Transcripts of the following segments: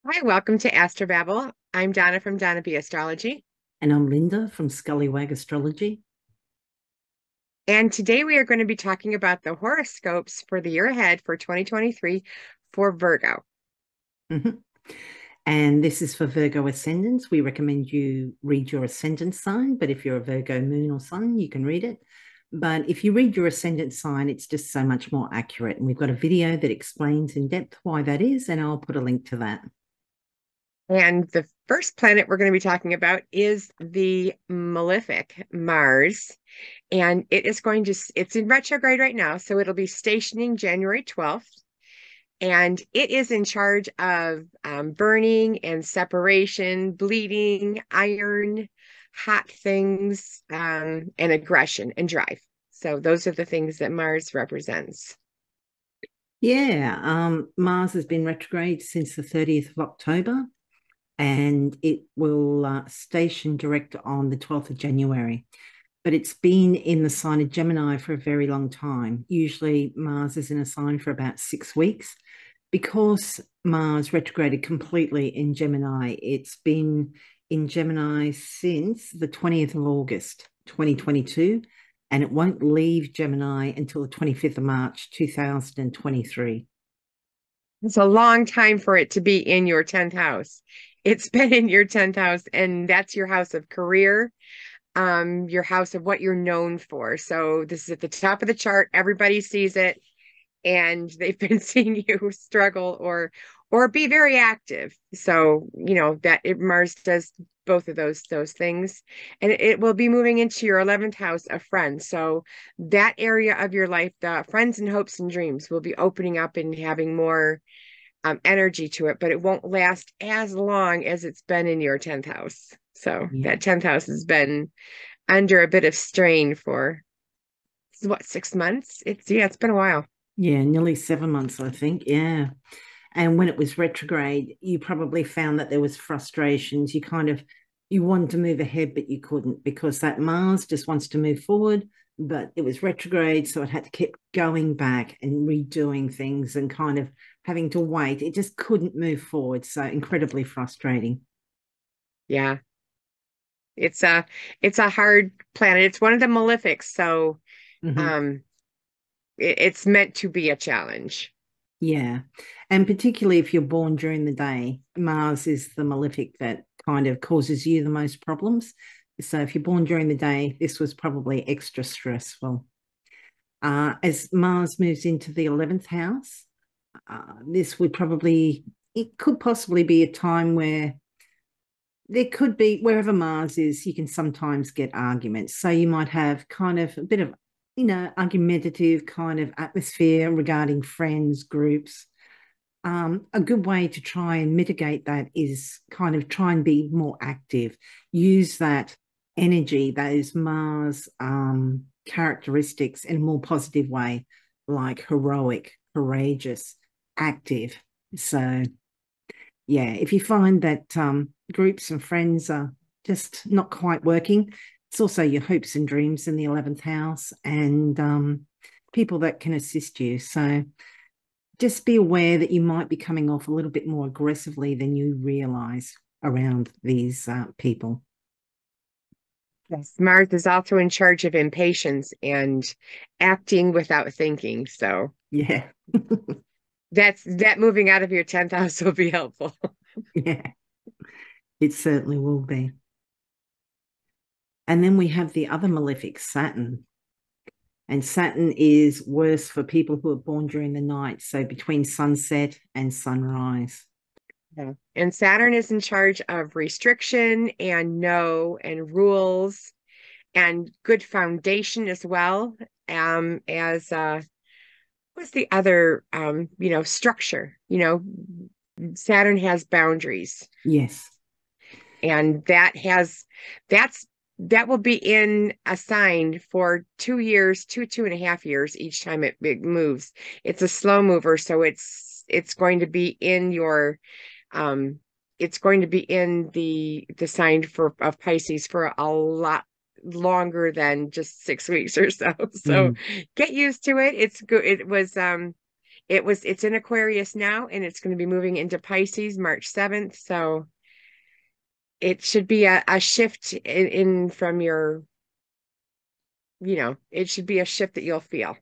Hi, welcome to Astrobabble. I'm Donna from Donna B Astrology. And I'm Lynda from Scullywag Astrology. And today we are going to be talking about the horoscopes for the year ahead for 2023 for Virgo. Mhm. And this is for Virgo ascendants. We recommend you read your ascendant sign, but if you're a Virgo moon or sun, you can read it. But if you read your ascendant sign, it's just so much more accurate. And we've got a video that explains in depth why that is, and I'll put a link to that. And the first planet we're going to be talking about is the malefic Mars. And it's in retrograde right now. So it'll be stationing January 12th. And it is in charge of burning and separation, bleeding, iron, hot things, and aggression and drive. So those are the things that Mars represents. Yeah, Mars has been retrograde since the 30th of October, and it will station direct on the 12th of January. But it's been in the sign of Gemini for a very long time. Usually, Mars is in a sign for about 6 weeks. Because Mars retrograded completely in Gemini, it's been in Gemini since the 20th of August, 2022, and it won't leave Gemini until the 25th of March, 2023. It's a long time for it to be in your 10th house. It's been in your 10th house, and that's your house of career, your house of what you're known for. So this is at the top of the chart. Everybody sees it and they've been seeing you struggle or be very active. So, Mars does both of those things. And it will be moving into your 11th house of friends. So that area of your life, the friends and hopes and dreams will be opening up and having more energy to it, but it won't last as long as it's been in your 10th house. So Yeah. that 10th house has been under a bit of strain for what, 6 months? It's been a while. Yeah, nearly 7 months, I think. Yeah. And when it was retrograde, you probably found that there was frustrations. You wanted to move ahead, but you couldn't because that Mars just wants to move forward, but it was retrograde, so it had to keep going back and redoing things and kind of having to wait. It just couldn't move forward. So incredibly frustrating. Yeah. It's a hard planet. It's one of the malefics, so Mhm. um it's meant to be a challenge. Yeah. And particularly if you're born during the day, Mars is the malefic that kind of causes you the most problems. So if you're born during the day, this was probably extra stressful. As Mars moves into the 11th house, it could possibly be a time where there could be, wherever Mars is, you can sometimes get arguments. So you might have kind of a bit of, argumentative kind of atmosphere regarding friends, groups. A good way to try and mitigate that is kind of try and be more active. Use that energy, those Mars characteristics in a more positive way, like heroic, courageous, active. So, yeah, if you find that groups and friends are just not quite working, it's also your hopes and dreams in the 11th house and people that can assist you. So, just be aware that you might be coming off a little bit more aggressively than you realize around these people. Yes. Mars is also in charge of impatience and acting without thinking. So Yeah. that moving out of your 10th house will be helpful. Yeah, it certainly will be. And then we have the other malefic, Saturn. And Saturn is worse for people who are born during the night, so between sunset and sunrise. Yeah. And Saturn is in charge of restriction and no and rules and good foundation as well. As what's the other structure? Saturn has boundaries, Yes. and that will be in a sign for 2 years, 2.5 years each time it moves. It's a slow mover, so it's going to be in your um it's going to be in the sign of Pisces for a lot longer than just 6 weeks or so. So Mm. get used to it. It's good. It's in Aquarius now, and it's going to be moving into Pisces March 7th. So it should be a shift in from your, it should be a shift that you'll feel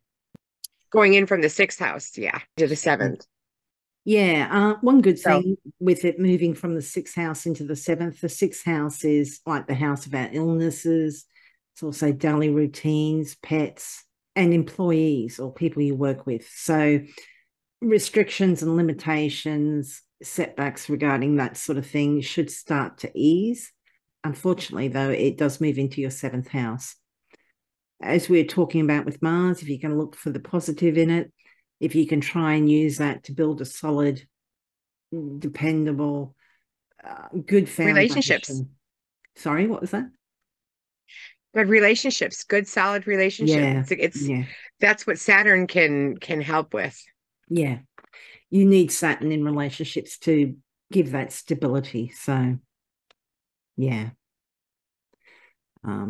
going in from the sixth house, yeah, to the seventh. Yeah, one good So thing with it moving from the sixth house into the sixth house is like the house of our illnesses. It's also daily routines, pets, and employees or people you work with. So restrictions and limitations, setbacks regarding that sort of thing should start to ease. Unfortunately, though, it does move into your seventh house. As we're talking about with Mars, if you can look for the positive in it, if you can try and use that to build a solid, dependable, good relationships, foundation. Sorry, what was that? good relationships, good solid relationship. Yeah, It's yeah, that's what Saturn can help with. yeah. You need Saturn in relationships to give that stability. So, yeah.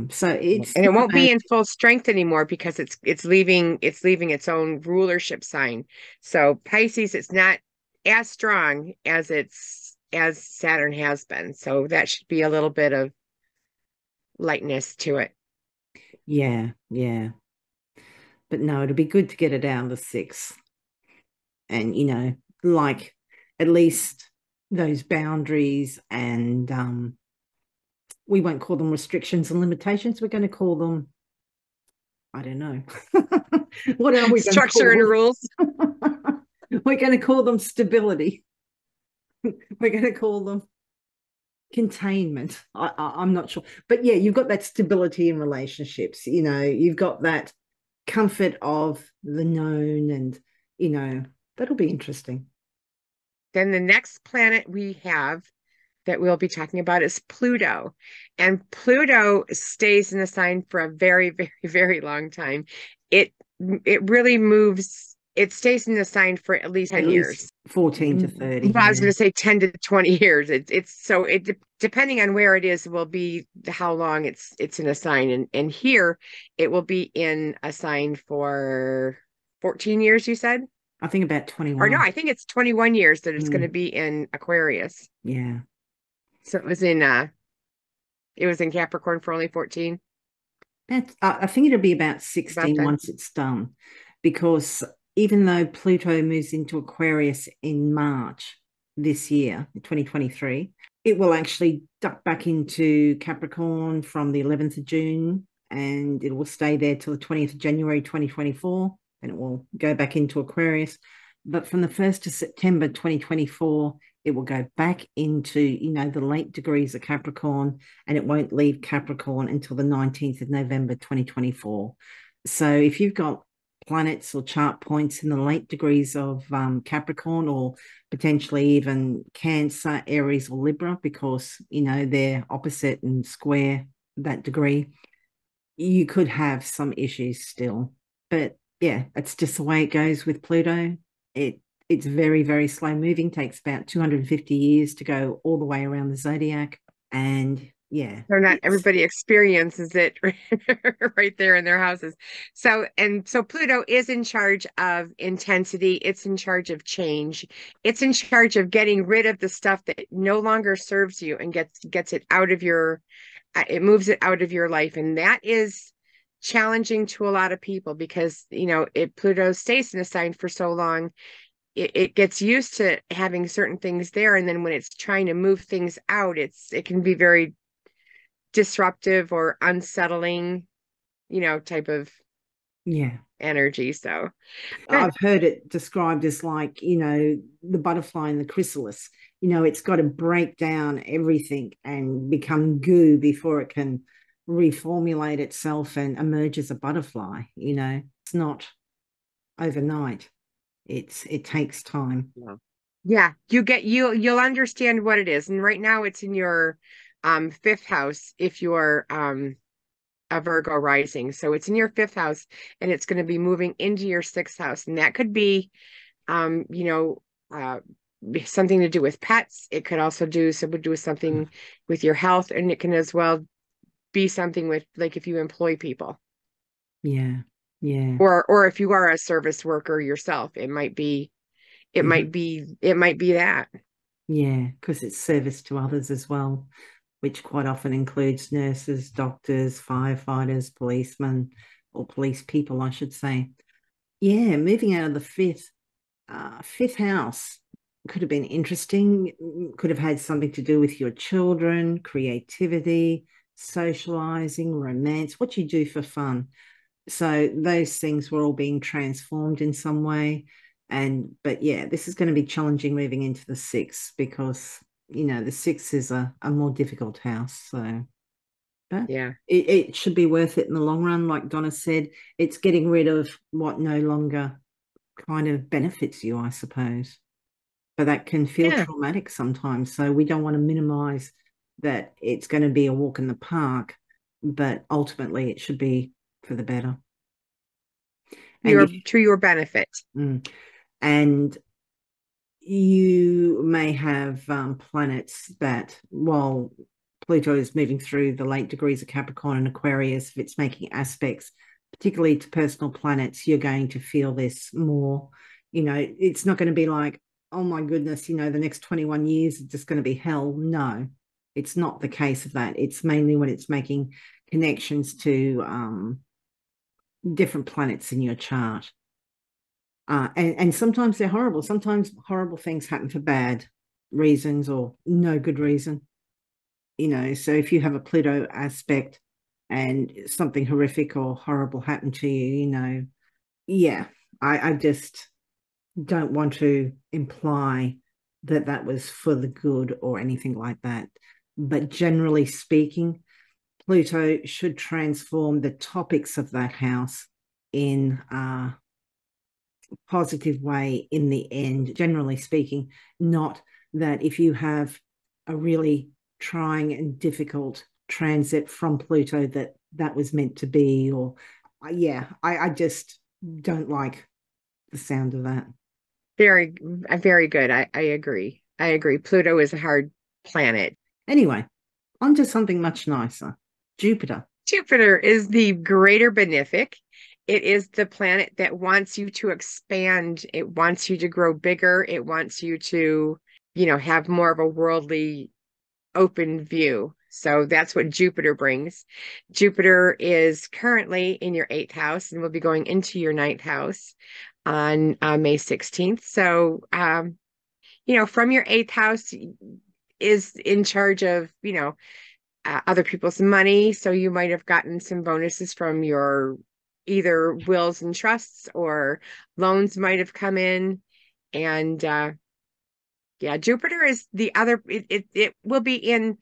So it's And it not a won't bad. be in full strength anymore because it's leaving its own rulership sign. So Pisces, it's not as strong as Saturn has been. So that should be a little bit of lightness to it. Yeah, yeah. But no, it'll be good to get it down to six. And, like at least those boundaries and we won't call them restrictions and limitations. We're going to call them, I don't know. What are we going to Structure and call rules. them? We're going to call them stability. We're going to call them containment. I'm not sure. But yeah, you've got that stability in relationships. You've got that comfort of the known, and, that'll be interesting. Then the next planet we have that we'll be talking about is Pluto. And Pluto stays in the sign for a very, very, very long time. It it really moves, it stays in the sign for at least At 10 least years. 14 to Well, 30. I was Yeah. going to say 10 to 20 years. Depending on where it is will be how long it's in a sign. And here it will be in a sign for 14 years, you said? I think about Or no, 21. I think it's 21 years that it's going to Mm, be in Aquarius. yeah. So it was in Capricorn for only 14, I think it'll be about about 16 then. once it's done, because even though Pluto moves into Aquarius in March this year, 2023, it will actually duck back into Capricorn from the 11th of June, and it will stay there till the 20th of January 2024, and it will go back into Aquarius. But from the 1st of September 2024, it will go back into, the late degrees of Capricorn, and it won't leave Capricorn until the 19th of November 2024. So if you've got planets or chart points in the late degrees of Capricorn, or potentially even Cancer, Aries, or Libra, because, they're opposite and square that degree, you could have some issues still. But yeah, it's just the way it goes with Pluto. It's very, very slow moving, takes about 250 years to go all the way around the zodiac. And yeah, So not everybody experiences it right there in their houses. So Pluto is in charge of intensity. It's in charge of change. It's in charge of getting rid of the stuff that no longer serves you and gets it out of it moves it out of your life. And that is challenging to a lot of people because, Pluto stays in a sign for so long. It gets used to having certain things there. And then when it's trying to move things out, it can be very disruptive or unsettling, type of yeah. energy. So I've heard it described as like, the butterfly in the chrysalis. It's got to break down everything and become goo before it can reformulate itself and emerge as a butterfly. It's not overnight. It takes time. yeah, you'll understand what it is. And right now it's in your fifth house if you're a Virgo rising. So it's in your fifth house and it's going to be moving into your sixth house. And that could be um, you know, uh something to do with pets. It could also do something with your health, and it can as well be something with like if you employ people. Yeah, Yeah. Or if you are a service worker yourself, Hmm. it might be that. Yeah, because it's service to others as well, which quite often includes nurses, doctors, firefighters, policemen, or police people, I should say. Yeah, moving out of the fifth house could have been interesting, could have had something to do with your children, creativity, socializing, romance, what you do for fun. So those things were all being transformed in some way. But yeah, this is going to be challenging moving into the sixth because, the sixth is a more difficult house. So, but Yeah. it should be worth it in the long run. Like Donna said, it's getting rid of what no longer kind of benefits you, I suppose. But that can feel Yeah. traumatic sometimes. So we don't want to minimize that it's going to be a walk in the park, but ultimately it should be for the better. And if To your benefit. mm, and you may have planets that, while Pluto is moving through the late degrees of Capricorn and Aquarius, if it's making aspects, particularly to personal planets, you're going to feel this more. It's not going to be like, oh my goodness, the next 21 years is just going to be hell. No, it's not the case of that. It's mainly when it's making connections to different planets in your chart. And sometimes they're horrible. Sometimes horrible things happen for bad reasons or no good reason. So if you have a Pluto aspect and something horrific or horrible happened to you, yeah, I just don't want to imply that that was for the good or anything like that. But generally speaking, Pluto should transform the topics of that house in positive way in the end, generally speaking, not that if you have a really trying and difficult transit from Pluto that was meant to be, or yeah, I just don't like the sound of that. Very, very good. I agree. I agree. Pluto is a hard planet. Anyway, on to something much nicer. Jupiter. Jupiter is the greater benefic. It is the planet that wants you to expand. It wants you to grow bigger. It wants you to, have more of a worldly open view. So that's what Jupiter brings. Jupiter is currently in your eighth house and will be going into your ninth house on May 16th. So, from your eighth house is in charge of, other people's money. So you might have gotten some bonuses from your either wills and trusts or loans might have come in. And yeah, Jupiter is the other, it will be in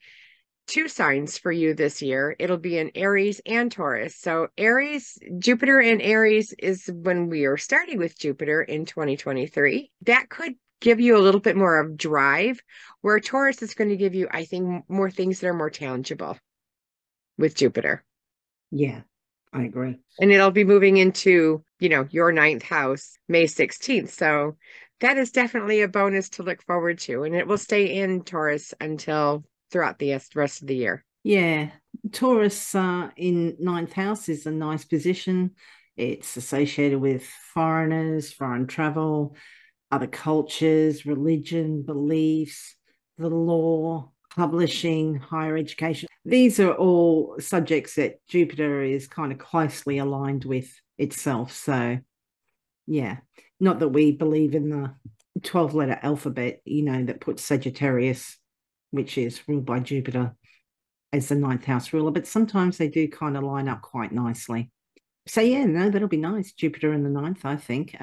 two signs for you this year. It'll be in Aries and Taurus. So Aries, Jupiter in Aries is when we are starting with Jupiter in 2023. That could give you a little bit more of drive, where Taurus is going to give you, I think, more things that are more tangible with Jupiter. Yeah, I agree. And it'll be moving into, your ninth house May 16th. So that is definitely a bonus to look forward to. And it will stay in Taurus until throughout the rest of the year. Yeah, Taurus in ninth house is a nice position. It's associated with foreigners, foreign travel, other cultures, religion, beliefs, the law, publishing, higher education. These are all subjects that Jupiter is kind of closely aligned with itself. So, yeah, not that we believe in the 12-letter alphabet, that puts Sagittarius, which is ruled by Jupiter, as the ninth house ruler, but sometimes they do kind of line up quite nicely. So, yeah, no, that'll be nice. Jupiter in the ninth, I think.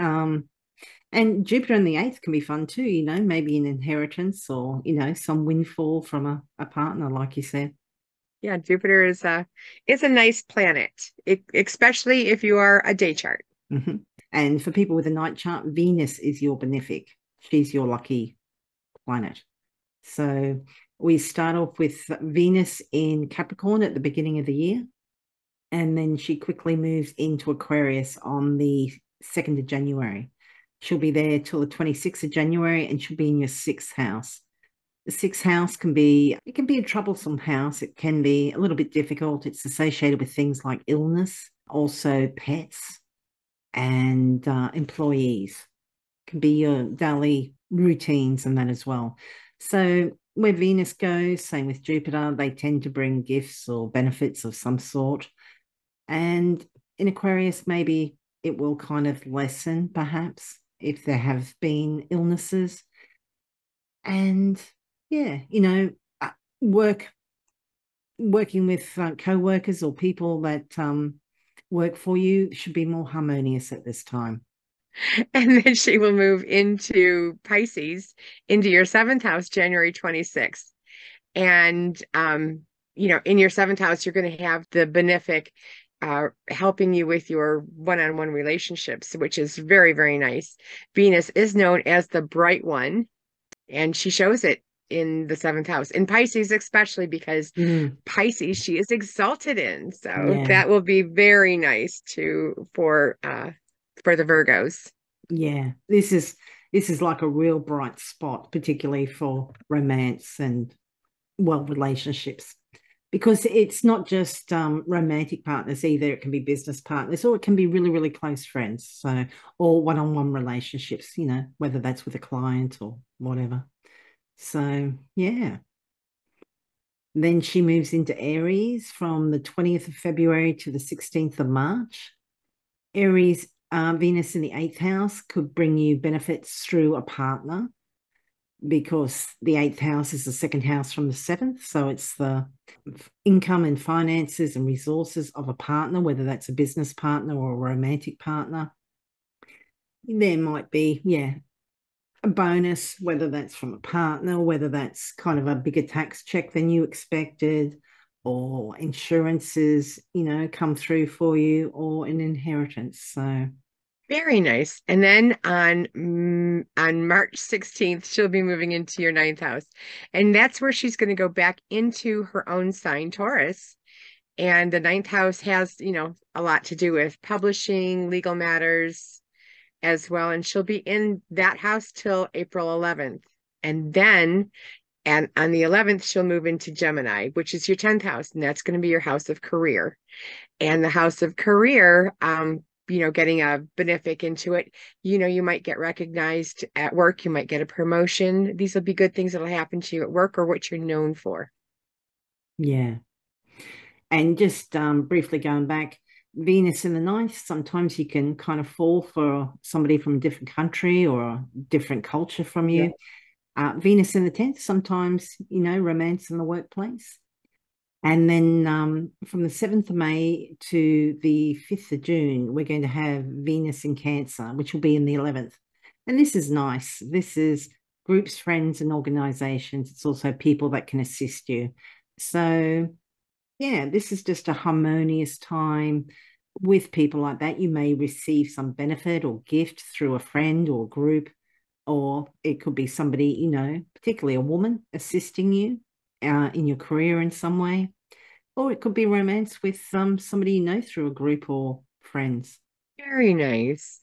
And Jupiter in the eighth can be fun too, maybe an inheritance or, some windfall from a partner, like you said. Yeah, Jupiter is a nice planet, especially if you are a day chart. Mm-hmm. And for people with a night chart, Venus is your benefic. She's your lucky planet. So we start off with Venus in Capricorn at the beginning of the year. And then she quickly moves into Aquarius on the 2nd of January. She'll be there till the 26th of January and she'll be in your sixth house. The sixth house can be a troublesome house. It can be a little bit difficult. It's associated with things like illness, also pets. and employees. Can be your daily routines and that as well. So where Venus goes, same with Jupiter, they tend to bring gifts or benefits of some sort. And in Aquarius, maybe it will kind of lessen, perhaps, if there have been illnesses. And yeah, work working with co-workers or people that work for you should be more harmonious at this time. And then she will move into Pisces, into your seventh house, January 26th. And, in your seventh house, you're going to have the benefic helping you with your one-on-one relationships, which is very, very nice. Venus is known as the bright one, and she shows it in the seventh house, in Pisces, especially because Pisces she is exalted in. So Yeah. that will be very nice for the Virgos. Yeah. This is like a real bright spot, particularly for romance and relationships. Because it's not just romantic partners either. It can be business partners, or it can be really, really close friends. So, or one-on-one relationships, whether that's with a client or whatever. So, yeah. Then she moves into Aries from the 20th of February to the 16th of March. Aries, Venus in the eighth house could bring you benefits through a partner, because the eighth house is the second house from the seventh. So it's the income and finances and resources of a partner, whether that's a business partner or a romantic partner. There might be, a bonus, whether that's from a partner, whether that's kind of a bigger tax check than you expected, or insurances, come through for you, or an inheritance. So Very nice. And then on March 16th, she'll be moving into your ninth house. And that's where she's going to go back into her own sign, Taurus. And the ninth house has, a lot to do with publishing, legal matters as well. And she'll be in that house till April 11th. And on the 11th, she'll move into Gemini, which is your 10th house. And that's going to be your house of career. And the house of career, getting a benefic into it, you might get recognized at work, you might get a promotion. These will be good things that'll happen to you at work or what you're known for. yeah. And just briefly going back, Venus in the ninth, sometimes you can kind of fall for somebody from a different country or a different culture from Yeah. you. Venus in the 10th, sometimes, romance in the workplace. And then from the 7th of May to the 5th of June, we're going to have Venus in Cancer, which will be in the 11th. And this is nice. This is groups, friends, and organizations. It's also people that can assist you. So, yeah, this is just a harmonious time with people like that. You may receive some benefit or gift through a friend or group, or it could be somebody, particularly a woman, assisting you in your career in some way. Or it could be romance with somebody through a group or friends. Very nice.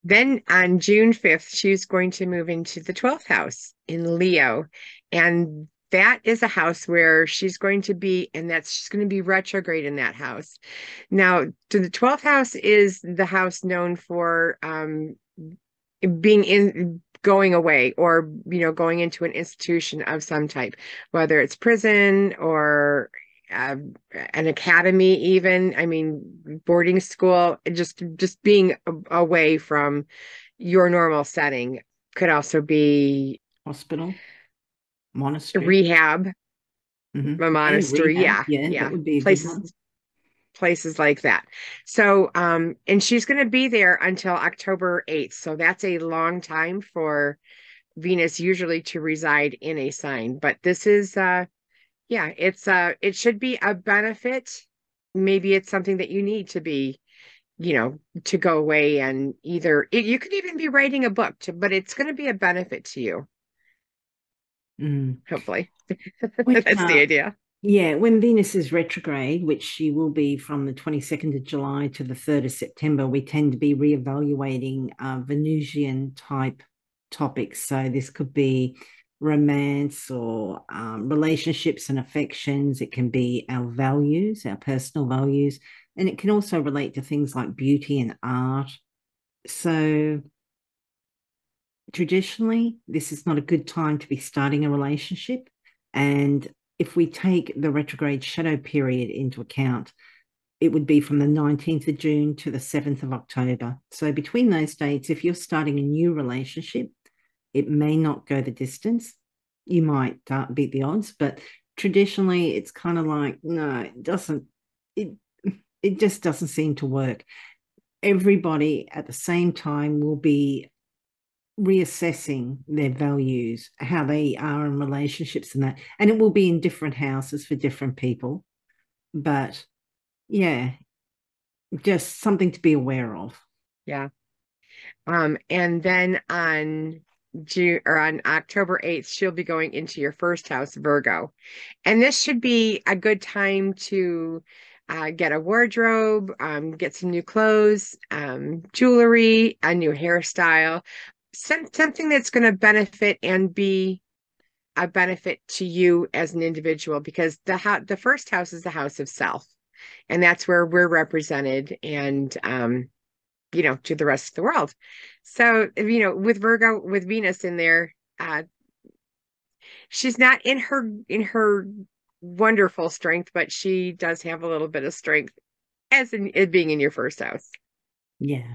Then on June 5th, she's going to move into the 12th house in Leo. And that is a house where she's going to be, and she's going to be retrograde in that house. Now, the 12th house is the house known for going away, or going into an institution of some type, whether it's prison or uh, an academy, even, I mean, boarding school, just being away from your normal setting. Could also be Hospital, monastery. rehab, a Yeah, monastery. rehab. Yeah, Yeah, that yeah, would be a good places one. places like that. So, and she's going to be there until October 8th. So that's a long time for Venus usually to reside in a sign. But this is, it should be a benefit. Maybe it's something that you need to be, to go away, and you could even be writing a book, but it's going to be a benefit to you, Mm. hopefully. When, That's the idea. yeah, when Venus is retrograde, which she will be from the 22nd of July to the 3rd of September, we tend to be reevaluating Venusian type topics. So this could be romance or relationships and affections. It can be our values, our personal values. And it can also relate to things like beauty and art. So traditionally, this is not a good time to be starting a relationship. And if we take the retrograde shadow period into account, it would be from the 19th of June to the 7th of October. So between those dates, if you're starting a new relationship, it may not go the distance. You might beat the odds, but traditionally it's kind of like, no, it doesn't, it, it just doesn't seem to work. Everybody at the same time will be reassessing their values, how they are in relationships and that. And it will be in different houses for different people. But yeah, just something to be aware of. Yeah. And then on June or on October 8th, she'll be going into your first house, Virgo. And this should be a good time to get a wardrobe, get some new clothes, jewelry, a new hairstyle, something that's going to benefit and be a benefit to you as an individual, because the first house is the house of self, and that's where we're represented, and to the rest of the world. So, with Virgo, with Venus in there, she's not in her wonderful strength, but she does have a little bit of strength as in it being in your first house. Yeah.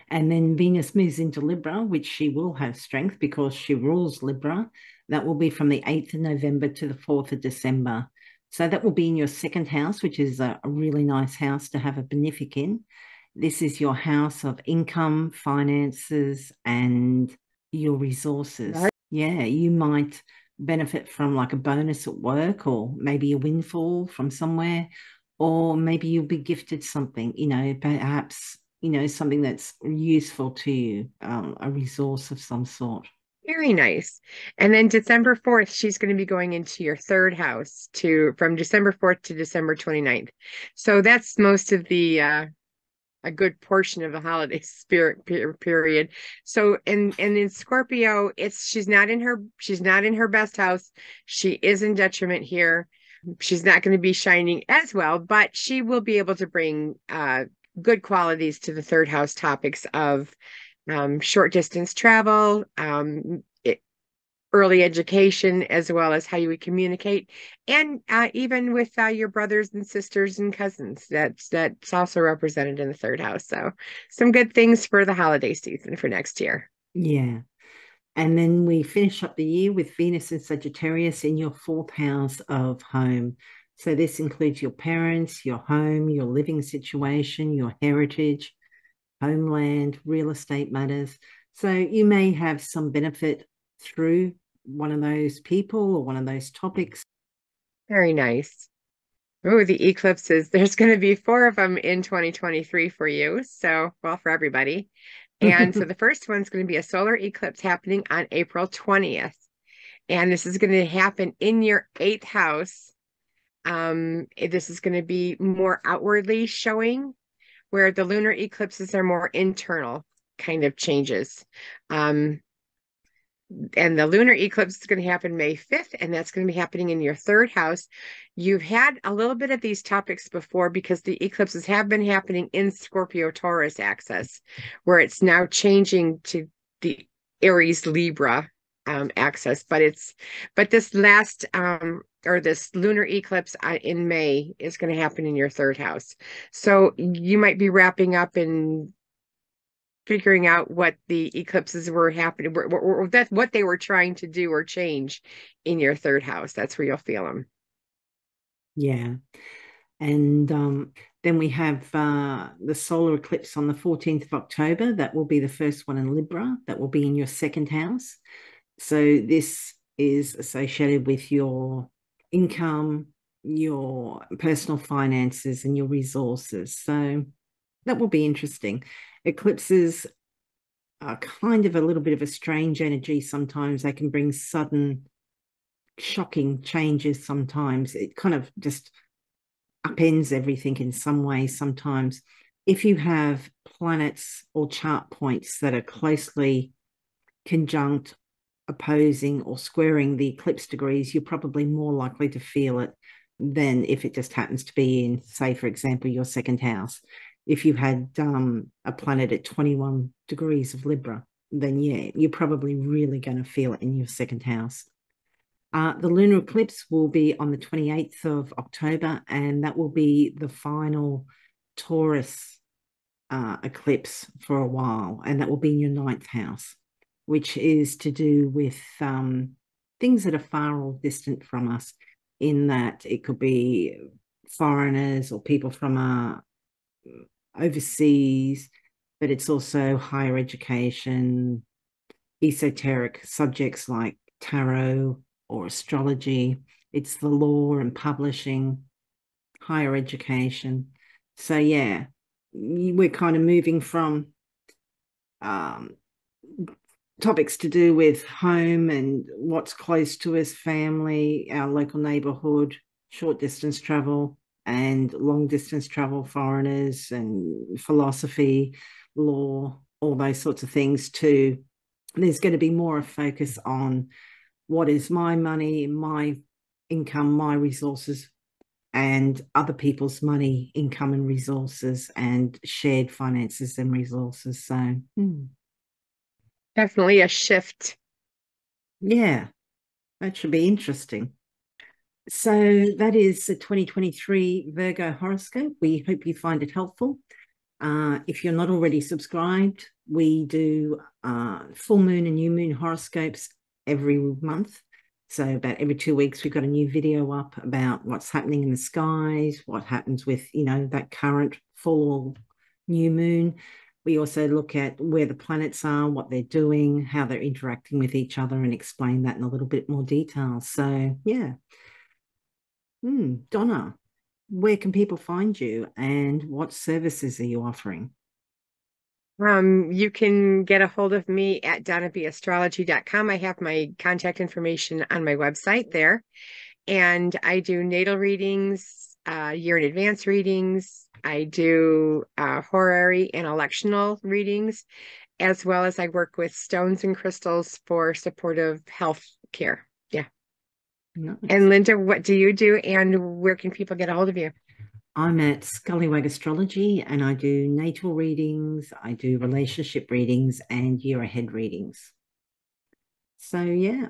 And then Venus moves into Libra, which she will have strength because she rules Libra. That will be from the 8th of November to the 4th of December. So that will be in your second house, which is a really nice house to have a benefic in. This is your house of income, finances, and your resources. Right. Yeah, you might benefit from like a bonus at work, or maybe a windfall from somewhere, or maybe you'll be gifted something, perhaps, something that's useful to you, a resource of some sort. Very nice. And then December 4th, she's going to be going into your third house from December 4th to December 29th. So that's most of the a good portion of the holiday spirit period. So in Scorpio, she's not in her best house. She is in detriment here. She's not going to be shining as well, but she will be able to bring good qualities to the third house topics of short distance travel, early education, as well as how you would communicate, and even with your brothers and sisters and cousins. That's also represented in the third house. So some good things for the holiday season for next year. Yeah. And then we finish up the year with Venus and Sagittarius in your fourth house of home. So this includes your parents, your home, your living situation, your heritage, homeland, real estate matters. So you may have some benefit through one of those people or one of those topics. Very nice. Oh, the eclipses. There's going to be 4 of them in 2023 for you. So, well, for everybody. And so the first one's going to be a solar eclipse happening on April 20th. And this is going to happen in your 8th house. This is going to be more outwardly showing, where the lunar eclipses are more internal kind of changes. And the lunar eclipse is going to happen May 5th, and that's going to be happening in your third house. You've had a little bit of these topics before because the eclipses have been happening in Scorpio Taurus axis, where it's now changing to the Aries Libra axis. But this last or this lunar eclipse in May is going to happen in your third house. So you might be wrapping up and figuring out what the eclipses were happening, that's what they were trying to do or change in your third house. That's where you'll feel them. Yeah. And then we have the solar eclipse on the 14th of October. That will be the first one in Libra. That will be in your second house. So this is associated with your income, your personal finances, and your resources. So that will be interesting. Eclipses are kind of a little bit of a strange energy sometimes. They can bring sudden, shocking changes sometimes. It kind of just upends everything in some way sometimes. If you have planets or chart points that are closely conjunct, opposing, or squaring the eclipse degrees, you're probably more likely to feel it. than if it just happens to be in, say, for example, your second house. If you had a planet at 21 degrees of Libra, then yeah, you're probably really going to feel it in your second house. The lunar eclipse will be on the 28th of October, and that will be the final Taurus eclipse for a while, and that will be in your ninth house, which is to do with things that are far or distant from us, in that it could be foreigners or people from overseas, but it's also higher education, esoteric subjects like tarot or astrology. It's the law and publishing, higher education. So yeah, we're kind of moving from um, topics to do with home and what's close to us, family, our local neighborhood, short distance travel and long distance travel, foreigners and philosophy, law, all those sorts of things too. There's going to be more of focus on what is my money, my income, my resources, and other people's money, income, and resources, and shared finances and resources. So, Definitely a shift. yeah, that should be interesting. So, that is the 2023 Virgo horoscope. We hope you find it helpful. If you're not already subscribed, we do full moon and new moon horoscopes every month. So about every 2 weeks, we've got a new video up about what's happening in the skies, what happens with, that current full or new moon. We also look at where the planets are, what they're doing, how they're interacting with each other, and explain that in a little bit more detail. So, yeah. Donna, where can people find you and what services are you offering? You can get a hold of me at donnabastrology.com. I have my contact information on my website there. And I do natal readings, year in advance readings. I do horary and electional readings, as well as I work with stones and crystals for supportive health care. Yeah. And Nice. Lynda, what do you do and where can people get a hold of you? I'm at Scullywag Astrology and I do natal readings, I do relationship readings and year ahead readings. So yeah.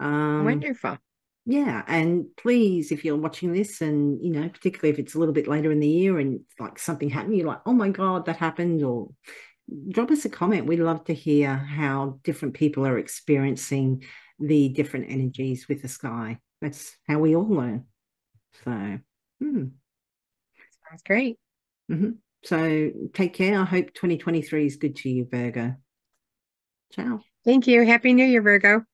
Wonderful. Yeah, and please, if you're watching this and particularly if it's a little bit later in the year and like something happened, you're like, oh my God, that happened, or drop us a comment. We'd love to hear how different people are experiencing the different energies with the sky. That's how we all learn. So, Sounds great. So take care. I hope 2023 is good to you, Virgo. Ciao. Thank you. Happy New Year, Virgo.